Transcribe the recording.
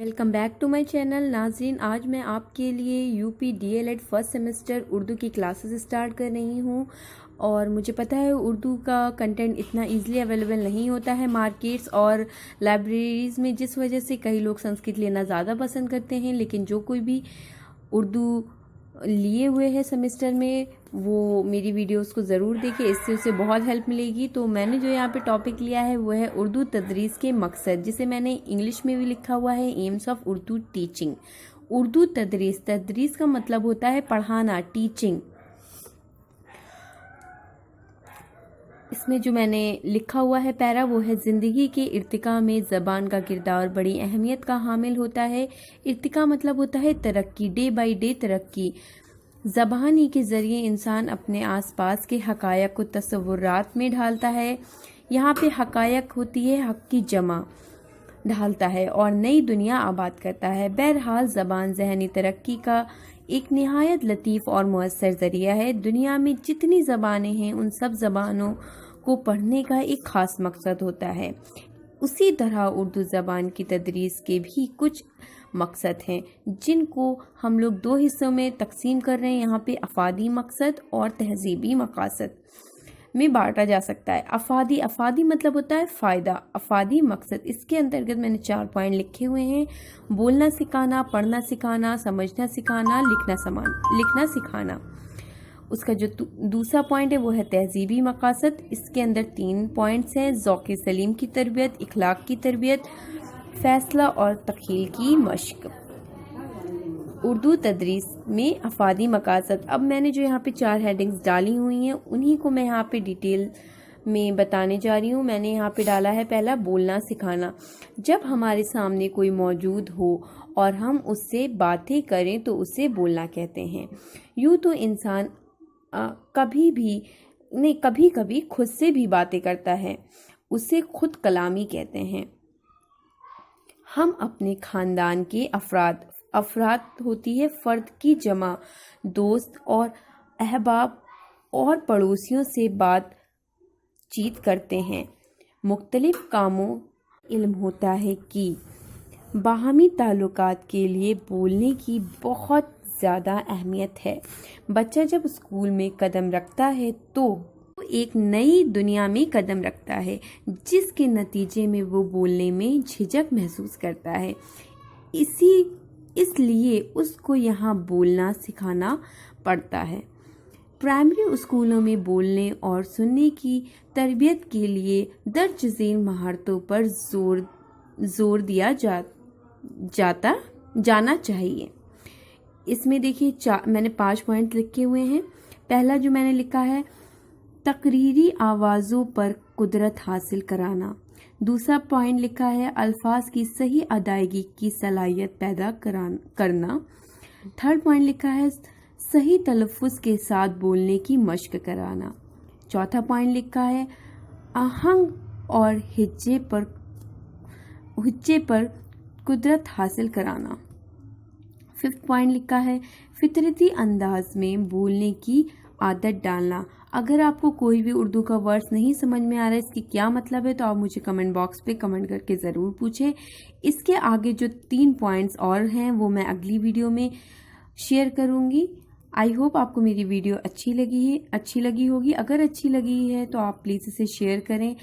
Welcome back to my channel. नाज़रीन, आज मैं आपके लिए UP DElEd first semester Urdu की क्लासेस स्टार्ट कर रही हूँ। और मुझे पता है उर्दू का कंटेंट इतना इजीली अवेलेबल नहीं होता है मार्केट्स और लाइब्रेरीज़ में, जिस वजह से कई लोग संस्कृत लेना ज़्यादा पसंद करते हैं। लेकिन जो कोई भी उर्दू लिए हुए है सेमेस्टर में वो मेरी वीडियोस को ज़रूर देखें, इससे उसे बहुत हेल्प मिलेगी। तो मैंने जो यहाँ पे टॉपिक लिया है वो है उर्दू तदरीस के मकसद, जिसे मैंने इंग्लिश में भी लिखा हुआ है aims of Urdu teaching. Urdu तदरीस, तदरीस का मतलब होता है पढ़ाना, टीचिंग। इसमें जो मैंने लिखा हुआ है पैरा वो है ज़िंदगी के इर्तिका में ज़बान का किरदार बड़ी अहमियत का हामिल होता है। इर्तिका मतलब होता है तरक्की, डे बाय डे तरक्की। ज़बान ही के ज़रिए इंसान अपने आसपास के हक़ायक़ को तसव्वुरात में ढालता है। यहाँ पे हक़ायक़ होती है हक़ की जमा, ढालता है और नई दुनिया आबाद करता है। बहरहाल ज़बान ज़हनी तरक्की का एक निहायत लतीफ़ और मुअस्सर ज़रिया है। दुनिया में जितनी ज़बानें हैं उन सब ज़बानों को पढ़ने का एक ख़ास मकसद होता है। उसी तरह उर्दू ज़बान की तदरीस के भी कुछ मकसद हैं, जिनको हम लोग दो हिस्सों में तकसीम कर रहे हैं। यहाँ पे अफ़ादी मकसद और तहज़ीबी मकासद में बांटा जा सकता है। अफ़ादी मतलब होता है फ़ायदा। अफ़ादी मकसद, इसके अंतर्गत मैंने 4 पॉइंट लिखे हुए हैं। बोलना सिखाना, पढ़ना सिखाना, समझना सिखाना, लिखना सिखाना। उसका जो दूसरा पॉइंट है वो है तहज़ीबी मकासद। इसके अंदर 3 पॉइंट्स हैं: ज़ौक़ सलीम की तरबियत, इखलाक की तरबियत, फ़ैसला और तख़ील की मश्क। उर्दू तदरीस में अफ़ादी मकासद। अब मैंने जो यहाँ पे 4 हेडिंग्स डाली हुई हैं उन्हीं को मैं यहाँ पे डिटेल में बताने जा रही हूँ। मैंने यहाँ पे डाला है पहला, बोलना सिखाना। जब हमारे सामने कोई मौजूद हो और हम उससे बातें करें तो उसे बोलना कहते हैं। यूँ तो इंसान कभी कभी खुद से भी बातें करता है, उसे खुद कलामी कहते हैं। हम अपने ख़ानदान के अफराद होती है फ़र्द की जमा, दोस्त और अहबाब और पड़ोसियों से बातचीत करते हैं। मुख्तलिफ़ कामों इल्म होता है कि बाहमी ताल्लुकात के लिए बोलने की बहुत ज़्यादा अहमियत है। बच्चा जब स्कूल में कदम रखता है तो एक नई दुनिया में कदम रखता है, जिसके नतीजे में वो बोलने में झिझक महसूस करता है। इसलिए उसको यहाँ बोलना सिखाना पड़ता है। प्राइमरी स्कूलों में बोलने और सुनने की तरबियत के लिए दर्ज झेल महारतों पर जोर दिया जाना चाहिए। इसमें देखिए मैंने 5 पॉइंट लिखे हुए हैं। पहला जो मैंने लिखा है, तकरीरी आवाज़ों पर कुदरत हासिल कराना। दूसरा पॉइंट लिखा है, अल्फाज की सही अदायगी की सलाहियत पैदा करना। थर्ड पॉइंट लिखा है, सही तलफ़्फ़ुज़ के साथ बोलने की मश्क कराना। चौथा पॉइंट लिखा है, आहंग और हिज्जे पर कुदरत हासिल कराना। 5th पॉइंट लिखा है, फितरती अंदाज में बोलने की आदत डालना। अगर आपको कोई भी उर्दू का वर्ड्स नहीं समझ में आ रहा है, इसकी क्या मतलब है, तो आप मुझे कमेंट बॉक्स पे कमेंट करके ज़रूर पूछें। इसके आगे जो 3 पॉइंट्स और हैं वो मैं अगली वीडियो में शेयर करूँगी। आई होप आपको मेरी वीडियो अच्छी लगी होगी। अगर अच्छी लगी है तो आप प्लीज़ इसे शेयर करें।